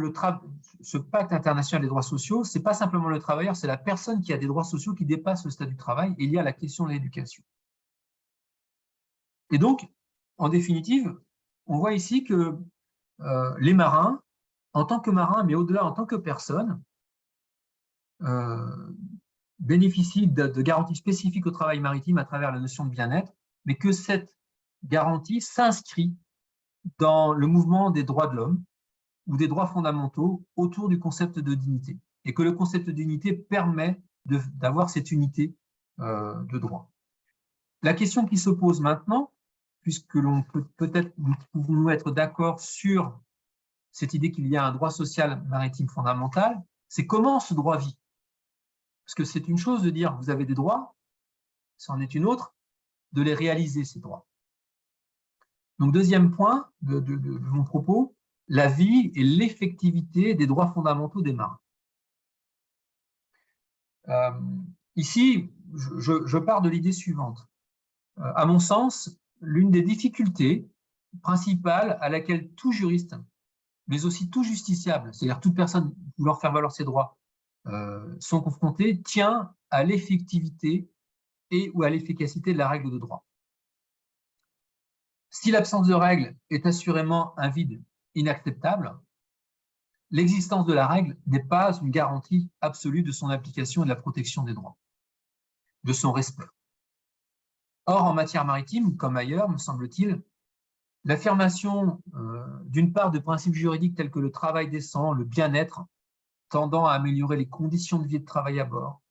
ce pacte international des droits sociaux, ce n'est pas simplement le travailleur, c'est la personne qui a des droits sociaux qui dépassent le statut du travail, et il y a la question de l'éducation. Et donc, en définitive, on voit ici que les marins, en tant que marins, mais au-delà, en tant que personnes, bénéficient de garanties spécifiques au travail maritime à travers la notion de bien-être, mais que cette garantie s'inscrit dans le mouvement des droits de l'homme, ou des droits fondamentaux autour du concept de dignité, et que le concept de dignité permet d'avoir cette unité de droit. La question qui se pose maintenant, puisque nous pouvons être d'accord sur cette idée qu'il y a un droit social maritime fondamental, c'est comment ce droit vit. Parce que c'est une chose de dire vous avez des droits, c'en est une autre de les réaliser, ces droits. Donc, deuxième point de mon propos, la vie et l'effectivité des droits fondamentaux des marins. Ici, je pars de l'idée suivante. À mon sens, l'une des difficultés principales à laquelle tout juriste, mais aussi tout justiciable, c'est-à-dire toute personne voulant faire valoir ses droits, sont confrontés, tient à l'effectivité et ou à l'efficacité de la règle de droit. Si l'absence de règle est assurément un vide inacceptable, l'existence de la règle n'est pas une garantie absolue de son application et de la protection des droits, de son respect. Or, en matière maritime, comme ailleurs, me semble-t-il, l'affirmation d'une part de principes juridiques tels que le travail décent, le bien-être, tendant à améliorer les conditions de vie et de travail à bord,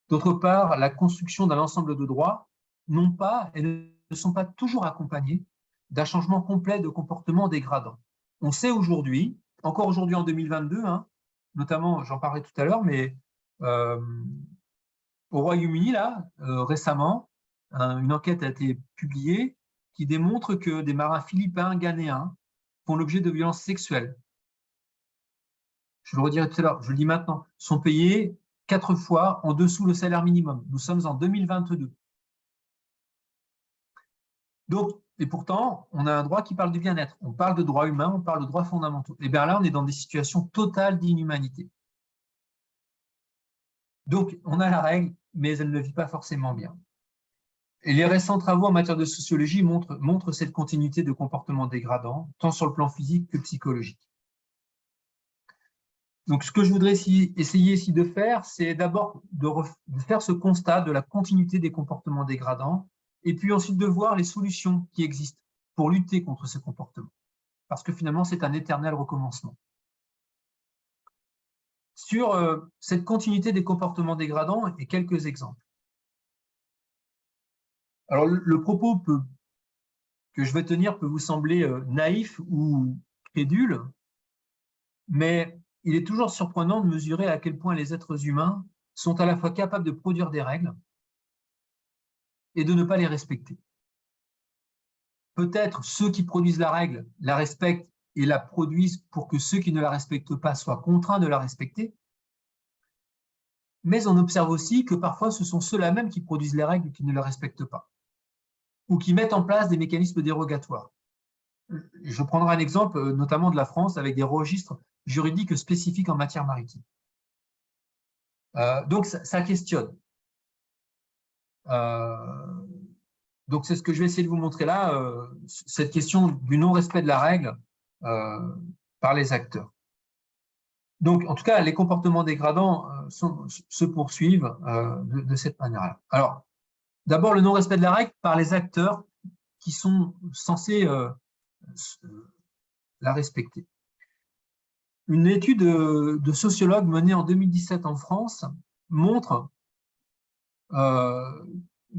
d'autre part, la construction d'un ensemble de droits, n'ont pas et ne sont pas toujours accompagnés d'un changement complet de comportement dégradant. On sait aujourd'hui, encore aujourd'hui en 2022, notamment, j'en parlais tout à l'heure, mais au Royaume-Uni, récemment, une enquête a été publiée qui démontre que des marins philippins, ghanéens, font l'objet de violences sexuelles. Je le redirai tout à l'heure, je le dis maintenant, sont payés 4 fois en dessous le salaire minimum. Nous sommes en 2022. Donc, et pourtant, on a un droit qui parle du bien-être. On parle de droits humains, on parle de droits fondamentaux. Et bien là, on est dans des situations totales d'inhumanité. Donc, on a la règle, mais elle ne vit pas forcément bien. Et les récents travaux en matière de sociologie montrent cette continuité de comportements dégradants, tant sur le plan physique que psychologique. Donc, ce que je voudrais essayer ici de faire, c'est d'abord de faire ce constat de la continuité des comportements dégradants, et puis ensuite de voir les solutions qui existent pour lutter contre ces comportements. Parce que finalement, c'est un éternel recommencement. Sur cette continuité des comportements dégradants, et quelques exemples. Alors, le propos que je vais tenir peut vous sembler naïf ou crédule, mais il est toujours surprenant de mesurer à quel point les êtres humains sont à la fois capables de produire des règles et de ne pas les respecter. Peut-être ceux qui produisent la règle la respectent et la produisent pour que ceux qui ne la respectent pas soient contraints de la respecter, mais on observe aussi que parfois ce sont ceux-là même qui produisent les règles qui ne les respectent pas, ou qui mettent en place des mécanismes dérogatoires. Je prendrai un exemple notamment de la France avec des registres juridiques spécifiques en matière maritime. Donc ça questionne. Donc c'est ce que je vais essayer de vous montrer là, cette question du non-respect de la règle par les acteurs. Donc en tout cas, les comportements dégradants se poursuivent de cette manière-là. Alors, d'abord le non-respect de la règle par les acteurs qui sont censés la respecter. Une étude de sociologues menée en 2017 en France montre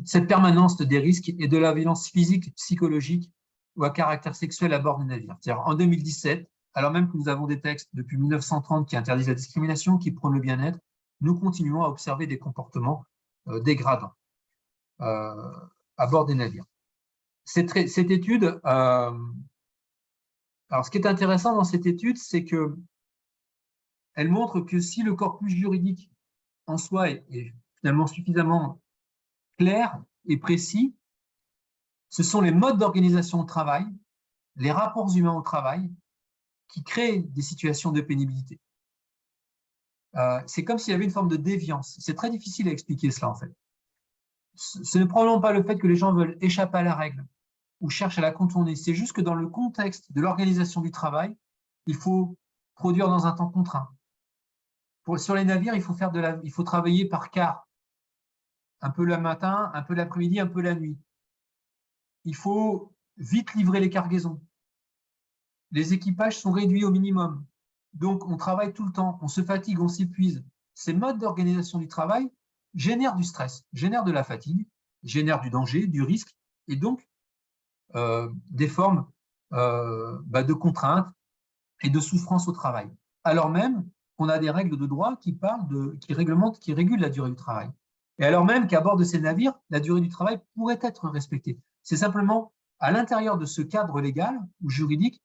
cette permanence des risques et de la violence physique, psychologique ou à caractère sexuel à bord des navires. C'est-à-dire en 2017, alors même que nous avons des textes depuis 1930 qui interdisent la discrimination, qui prônent le bien-être, nous continuons à observer des comportements dégradants à bord des navires. Cette étude, alors ce qui est intéressant dans cette étude, c'est que elle montre que si le corpus juridique en soi est finalement suffisamment clair et précis, ce sont les modes d'organisation au travail, les rapports humains au travail, qui créent des situations de pénibilité. C'est comme s'il y avait une forme de déviance. C'est très difficile à expliquer cela, en fait. Ce n'est probablement pas le fait que les gens veulent échapper à la règle ou cherchent à la contourner. C'est juste que dans le contexte de l'organisation du travail, il faut produire dans un temps contraint. Sur les navires, il faut travailler par quart. Un peu le matin, un peu l'après-midi, un peu la nuit. Il faut vite livrer les cargaisons. Les équipages sont réduits au minimum. Donc, on travaille tout le temps, on se fatigue, on s'épuise. Ces modes d'organisation du travail génèrent du stress, génèrent de la fatigue, génèrent du danger, du risque, et donc des formes de contraintes et de souffrance au travail. Alors même qu'on a des règles de droit qui réglementent, qui régulent la durée du travail. Et alors même qu'à bord de ces navires, la durée du travail pourrait être respectée. C'est simplement à l'intérieur de ce cadre légal ou juridique,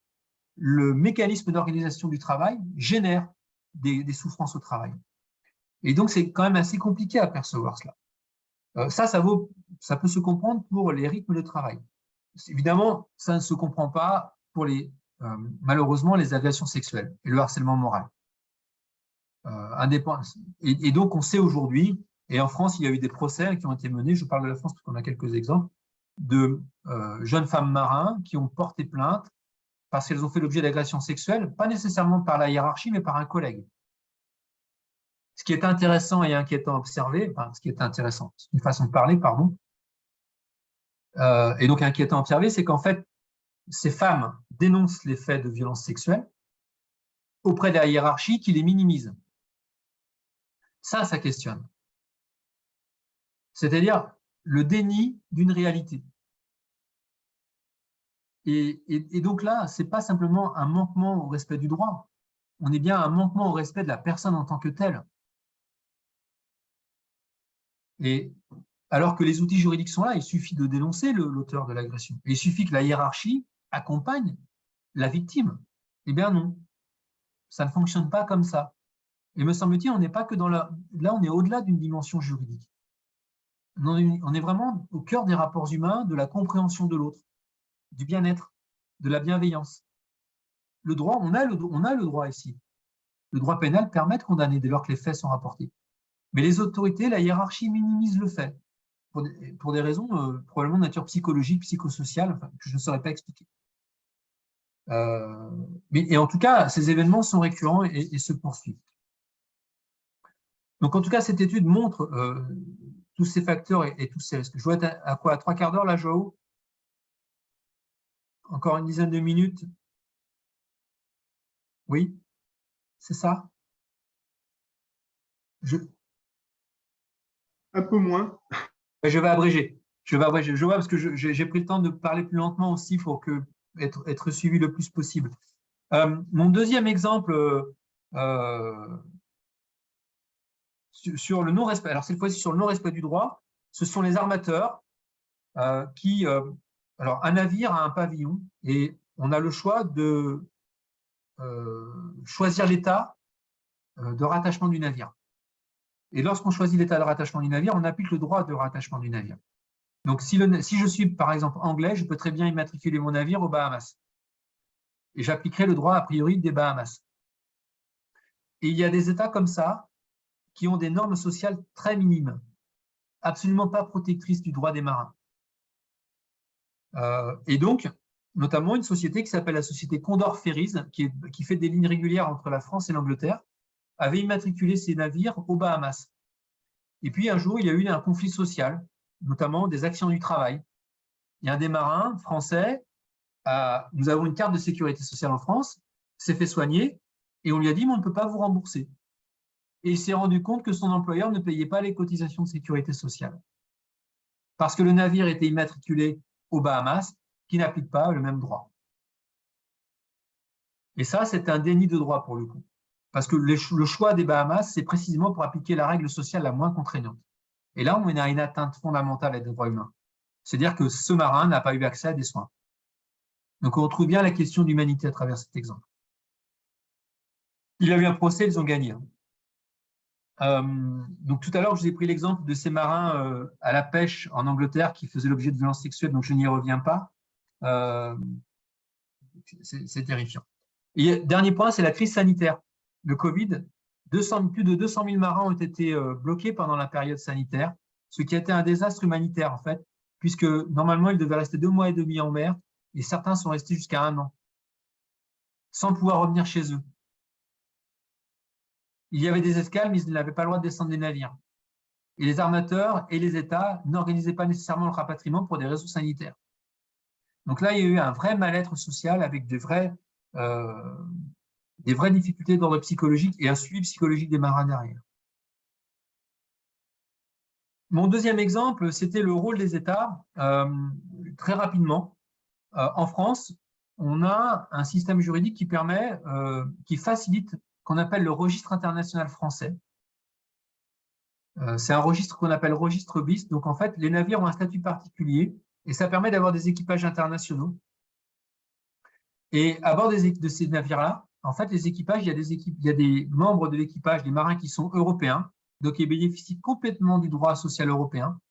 le mécanisme d'organisation du travail génère des souffrances au travail. Et donc, c'est quand même assez compliqué à percevoir cela. Ça peut se comprendre pour les rythmes de travail. Évidemment, ça ne se comprend pas pour malheureusement les agressions sexuelles et le harcèlement moral. Et donc, on sait aujourd'hui, et en France, il y a eu des procès qui ont été menés, je parle de la France parce qu'on a quelques exemples, de jeunes femmes marins qui ont porté plainte parce qu'elles ont fait l'objet d'agressions sexuelles, pas nécessairement par la hiérarchie, mais par un collègue. Ce qui est intéressant et inquiétant à observer, ce qui est intéressant, c'est une façon de parler, pardon, et donc inquiétant à observer, c'est qu'en fait, ces femmes dénoncent les faits de violence sexuelle auprès de la hiérarchie qui les minimise. Ça questionne. C'est-à-dire le déni d'une réalité. Et donc là, ce n'est pas simplement un manquement au respect du droit, on est bien un manquement au respect de la personne en tant que telle. Et alors que les outils juridiques sont là, il suffit de dénoncer l'auteur de l'agression. Il suffit que la hiérarchie accompagne la victime. Eh bien non, ça ne fonctionne pas comme ça. Et me semble-t-il, on n'est pas que là, on est au-delà d'une dimension juridique. On est vraiment au cœur des rapports humains, de la compréhension de l'autre. du bien-être, de la bienveillance. Le droit, on a le droit ici. Le droit pénal permet de condamner dès lors que les faits sont rapportés. Mais les autorités, la hiérarchie minimise le fait, pour des raisons probablement de nature psychologique, psychosociale, enfin, que je ne saurais pas expliquer. Et en tout cas, ces événements sont récurrents et se poursuivent. Donc, en tout cas, cette étude montre tous ces facteurs et tous ces risques. Je vois à quoi? À 3/4 d'heure, là, Joao? Encore une dizaine de minutes? Oui, c'est ça? Un peu moins. Je vais abréger. Je vois parce que j'ai pris le temps de parler plus lentement aussi pour être suivi le plus possible. Mon deuxième exemple sur le non-respect, alors cette fois-ci sur le non-respect du droit, ce sont les armateurs qui… alors, un navire a un pavillon et on a le choix de choisir l'état de rattachement du navire. Et lorsqu'on choisit l'état de rattachement du navire, on applique le droit de rattachement du navire. Donc, si je suis, par exemple, anglais, je peux très bien immatriculer mon navire aux Bahamas. Et j'appliquerai le droit, a priori, des Bahamas. Et il y a des États comme ça qui ont des normes sociales très minimes, absolument pas protectrices du droit des marins. Et donc, notamment une société qui s'appelle la société Condor Ferries, qui fait des lignes régulières entre la France et l'Angleterre, avait immatriculé ses navires aux Bahamas. Et puis, un jour, il y a eu un conflit social, notamment des accidents du travail. Il y a un des marins français, nous avons une carte de sécurité sociale en France, s'est fait soigner, et on lui a dit, mais on ne peut pas vous rembourser. Et il s'est rendu compte que son employeur ne payait pas les cotisations de sécurité sociale. Parce que le navire était immatriculé aux Bahamas, qui n'applique pas le même droit. Et ça, c'est un déni de droit pour le coup. Parce que le choix des Bahamas, c'est précisément pour appliquer la règle sociale la moins contraignante. Et là, on a une atteinte fondamentale des droits humains. C'est-à-dire que ce marin n'a pas eu accès à des soins. Donc, on retrouve bien la question d'humanité à travers cet exemple. Il y a eu un procès, ils ont gagné. Donc, tout à l'heure, je vous ai pris l'exemple de ces marins à la pêche en Angleterre qui faisaient l'objet de violences sexuelles, donc je n'y reviens pas. C'est terrifiant. Et dernier point, c'est la crise sanitaire. Le Covid, plus de 200 000 marins ont été bloqués pendant la période sanitaire, ce qui a été un désastre humanitaire, en fait, puisque normalement, ils devaient rester 2 mois et demi en mer, et certains sont restés jusqu'à 1 an, sans pouvoir revenir chez eux. Il y avait des escales, mais ils n'avaient pas le droit de descendre des navires. Et les armateurs et les États n'organisaient pas nécessairement le rapatriement pour des raisons sanitaires. Donc là, il y a eu un vrai mal-être social avec des vraies difficultés d'ordre psychologique et un suivi psychologique des marins derrière. Mon deuxième exemple, c'était le rôle des États. Très rapidement, en France, on a un système juridique qui facilite, qu'on appelle le registre international français. C'est un registre qu'on appelle registre BIS. Donc, en fait, les navires ont un statut particulier et ça permet d'avoir des équipages internationaux. Et à bord de ces navires-là, en fait, les équipages, il y a des membres de l'équipage, des marins qui sont européens, donc ils bénéficient complètement du droit social européen.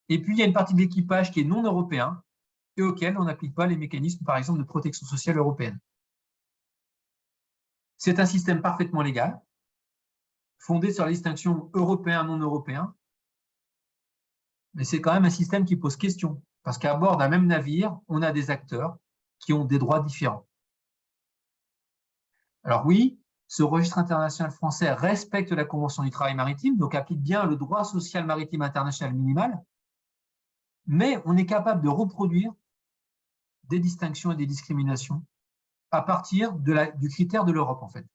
Et puis, il y a une partie de l'équipage qui est non européen et auquel on n'applique pas les mécanismes, par exemple, de protection sociale européenne. C'est un système parfaitement légal, fondé sur la distinction européen-non européen, mais c'est quand même un système qui pose question, parce qu'à bord d'un même navire, on a des acteurs qui ont des droits différents. Alors oui, ce registre international français respecte la Convention du travail maritime, donc applique bien le droit social maritime international minimal, mais on est capable de reproduire des distinctions et des discriminations à partir du critère de l'Europe, en fait.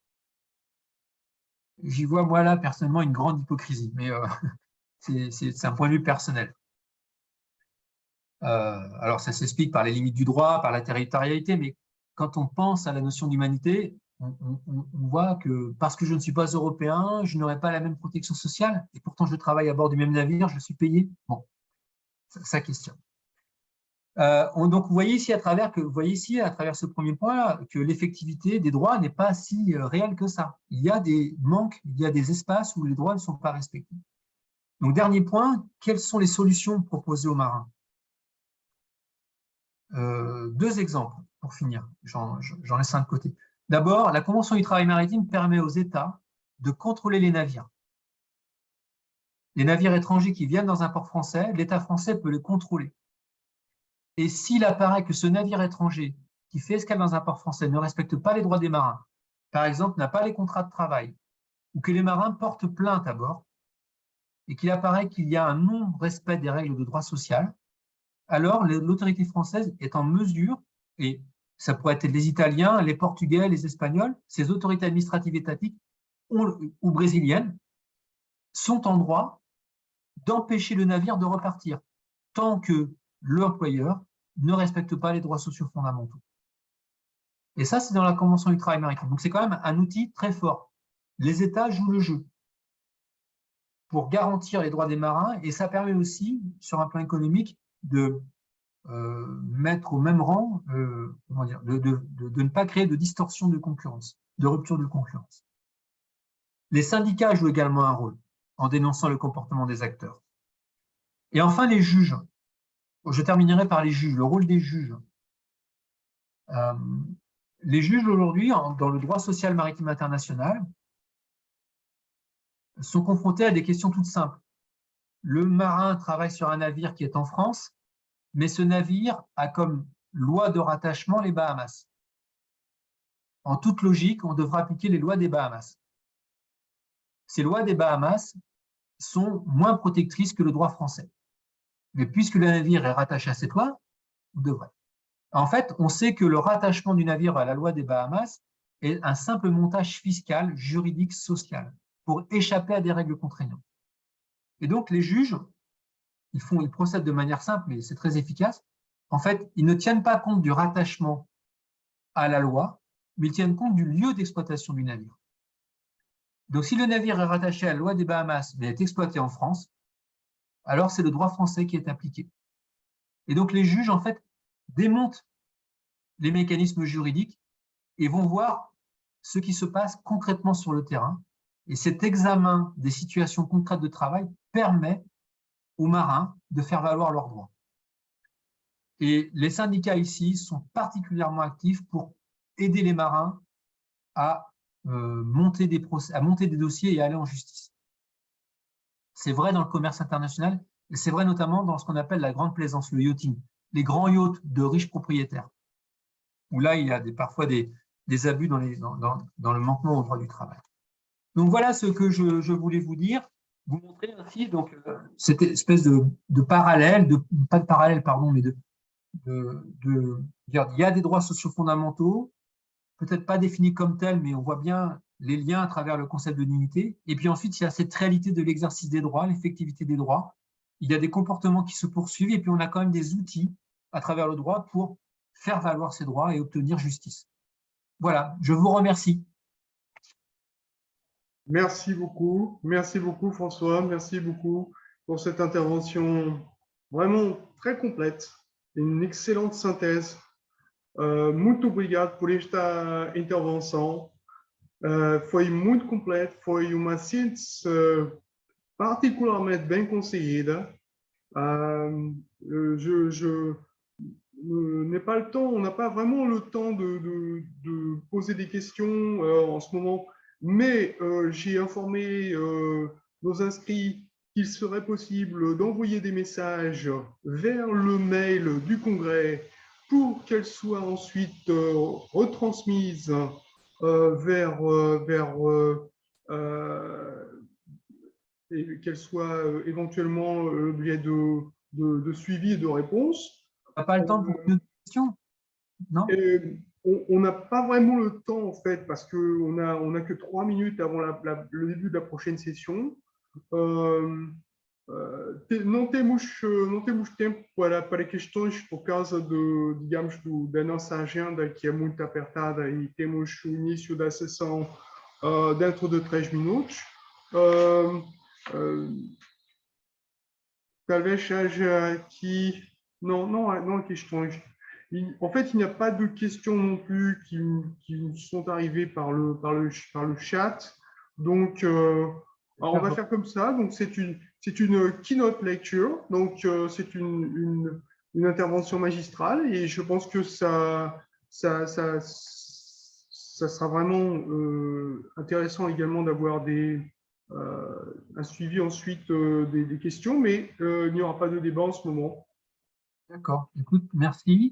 J'y vois, moi, là, personnellement, une grande hypocrisie, mais c'est un point de vue personnel. Alors, ça s'explique par les limites du droit, par la territorialité, mais quand on pense à la notion d'humanité, on voit que parce que je ne suis pas européen, je n'aurai pas la même protection sociale, et pourtant je travaille à bord du même navire, je suis payé. Bon, ça questionne. Donc, vous voyez ici à travers ce premier point que l'effectivité des droits n'est pas si réelle que ça. Il y a des manques, il y a des espaces où les droits ne sont pas respectés. Donc, dernier point, quelles sont les solutions proposées aux marins? deux exemples pour finir. J'en laisse un de côté. D'abord, la Convention du travail maritime permet aux États de contrôler les navires. Les navires étrangers qui viennent dans un port français, l'État français peut les contrôler. Et s'il apparaît que ce navire étranger qui fait escale dans un port français ne respecte pas les droits des marins, par exemple, n'a pas les contrats de travail, ou que les marins portent plainte à bord, et qu'il apparaît qu'il y a un non-respect des règles de droit social, alors l'autorité française est en mesure, et ça pourrait être les Italiens, les Portugais, les Espagnols, ces autorités administratives étatiques ou brésiliennes, sont en droit d'empêcher le navire de repartir, tant que l'employeur ne respecte pas les droits sociaux fondamentaux. Et ça, c'est dans la Convention du travail maritime. Donc, c'est quand même un outil très fort. Les États jouent le jeu pour garantir les droits des marins, et ça permet aussi, sur un plan économique, de mettre au même rang, comment dire, de ne pas créer de distorsion de concurrence, de rupture de concurrence. Les syndicats jouent également un rôle en dénonçant le comportement des acteurs. Et enfin, les juges. Je terminerai par les juges, le rôle des juges. Les juges aujourd'hui, dans le droit social maritime international, sont confrontés à des questions toutes simples. Le marin travaille sur un navire qui est en France, mais ce navire a comme loi de rattachement les Bahamas. En toute logique, on devra appliquer les lois des Bahamas. Ces lois des Bahamas sont moins protectrices que le droit français. Mais puisque le navire est rattaché à cette loi, on devrait. En fait, on sait que le rattachement du navire à la loi des Bahamas est un simple montage fiscal, juridique, social, pour échapper à des règles contraignantes. Et donc, les juges, ils procèdent de manière simple, mais c'est très efficace. En fait, ils ne tiennent pas compte du rattachement à la loi, mais ils tiennent compte du lieu d'exploitation du navire. Donc, si le navire est rattaché à la loi des Bahamas, mais est exploité en France, alors c'est le droit français qui est appliqué. Et donc, les juges, en fait, démontent les mécanismes juridiques et vont voir ce qui se passe concrètement sur le terrain. Et cet examen des situations concrètes de travail permet aux marins de faire valoir leurs droits. Et les syndicats ici sont particulièrement actifs pour aider les marins à monter des dossiers et à aller en justice. C'est vrai dans le commerce international et c'est vrai notamment dans ce qu'on appelle la grande plaisance, le yachting, les grands yachts de riches propriétaires, où là, il y a parfois des abus dans le manquement au droit du travail. Donc, voilà ce que je voulais vous dire. Vous montrer ainsi donc, cette espèce de parallèle, pas de parallèle, pardon, mais il y a des droits sociaux fondamentaux, peut-être pas définis comme tels, mais on voit bien les liens à travers le concept de dignité. Et puis ensuite, il y a cette réalité de l'exercice des droits, l'effectivité des droits. Il y a des comportements qui se poursuivent et puis on a quand même des outils à travers le droit pour faire valoir ses droits et obtenir justice. Voilà, je vous remercie. Merci beaucoup François, merci beaucoup pour cette intervention vraiment très complète, une excellente synthèse. Muito obrigado por esta intervenção. Foi muito completa, foi uma síntese particularmente bem conseguida. Je n'ai pas le temps, on n'a pas vraiment le temps de poser des questions en ce moment, mais j'ai informé nos inscrits qu'il serait possible d'envoyer des messages vers le mail du Congrès pour qu'elles soient ensuite retransmises et qu'elles soient éventuellement l'objet de suivi et de réponse. On n'a pas le temps pour une question, non? On n'a pas vraiment le temps, en fait, parce qu'on n'a que 3 minutes avant le début de la prochaine session. Não temos tempo para questões por causa da nossa agenda, que é muito apertada, e temos o início da sessão dentro de 3 minutos. Talvez haja aqui... Non, há questões. En fait, il n'y a pas de questions non plus qui sont arrivées par le chat. Donc, on va faire comme ça. Donc, c'est une keynote lecture. Donc, c'est une une intervention magistrale et je pense que ça sera vraiment intéressant également d'avoir un suivi ensuite des questions, mais il n'y aura pas de débat en ce moment. D'accord. Écoute, merci.